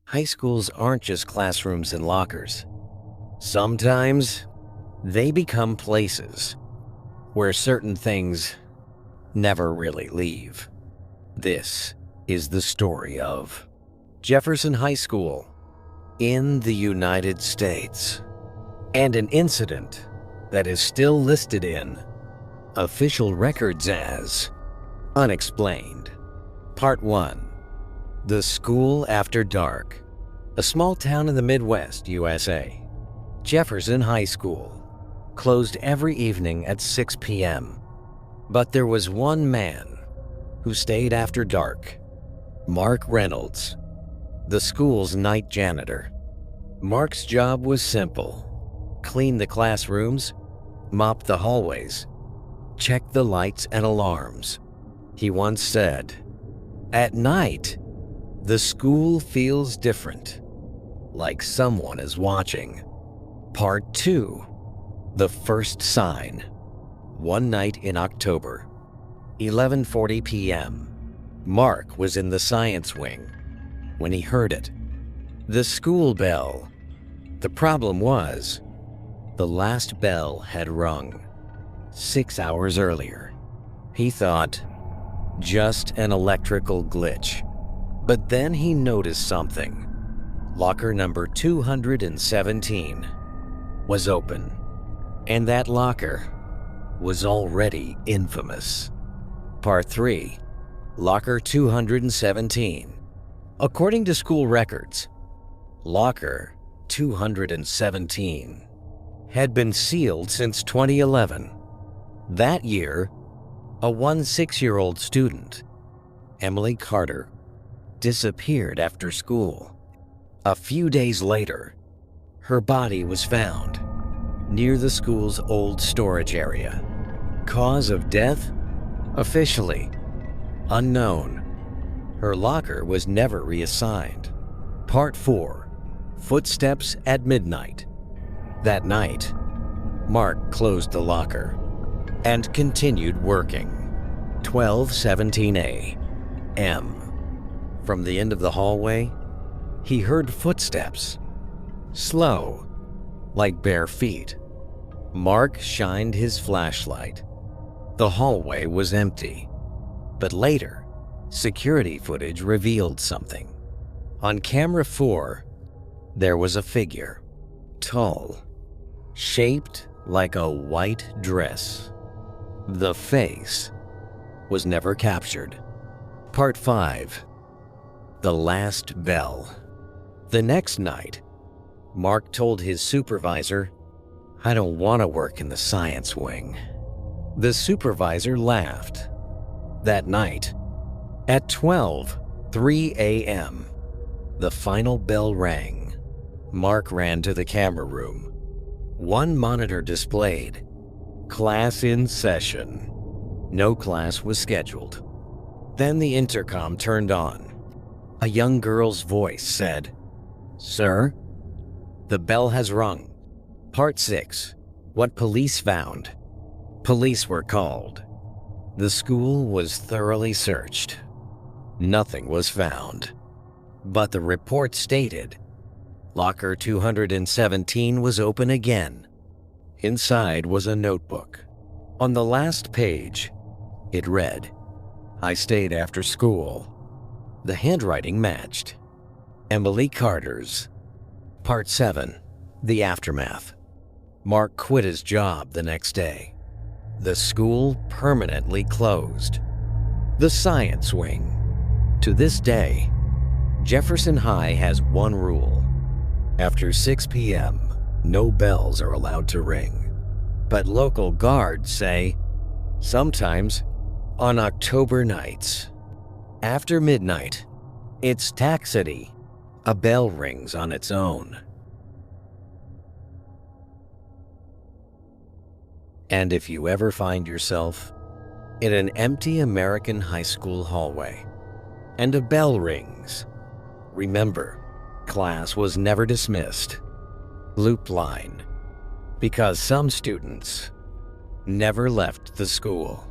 high schools aren't just classrooms and lockers. Sometimes they become places where certain things never really leave. This is the story of Jefferson High School in the United States, and an incident that is still listed in official records as unexplained. Part 1. The School After Dark. A small town in the Midwest, USA. Jefferson High School closed every evening at 6 p.m. But there was one man who stayed after dark. Mark Reynolds, the school's night janitor. Mark's job was simple: clean the classrooms, mop the hallways, check the lights and alarms. He once said, "At night, the school feels different, like someone is watching." Part 2. The First Sign. One night in October, 11:40 p.m., Mark was in the science wing when he heard it. The school bell. The problem was, the last bell had rung 6 hours earlier. He thought, just an electrical glitch. But then he noticed something. Locker number 217 was open, and that locker was already infamous. Part 3. Locker 217. According to school records, Locker 217 had been sealed since 2011. That year, a 16-year-old student, Emily Carter, disappeared after school. A few days later, her body was found near the school's old storage area. Cause of death? Officially unknown. Her locker was never reassigned. Part 4. Footsteps at midnight. That night, Mark closed the locker and continued working. 12:17 a.m. From the end of the hallway, he heard footsteps. Slow, like bare feet. Mark shined his flashlight. The hallway was empty. But later, security footage revealed something. On camera 4, there was a figure. Tall, shaped like a white dress. The face was never captured. Part 5. The Last Bell. The next night, Mark told his supervisor, "I don't want to work in the science wing." The supervisor laughed. That night, at 12:03 a.m., the final bell rang. Mark ran to the camera room. One monitor displayed, "Class in session." No class was scheduled. Then the intercom turned on. A young girl's voice said, "Sir, the bell has rung." Part 6. What police found. Police were called. The school was thoroughly searched. Nothing was found. But the report stated, Locker 217 was open again. Inside was a notebook. On the last page, it read, "I stayed after school." The handwriting matched Emily Carter's. Part 7. The Aftermath. Mark quit his job the next day. The school permanently closed. The science wing. To this day, Jefferson High has one rule. After 6 p.m., no bells are allowed to ring. But local guards say, sometimes on October nights, after midnight, it's taxity. A bell rings on its own. And if you ever find yourself in an empty American high school hallway and a bell rings, remember, class was never dismissed. Loop line, because some students never left the school.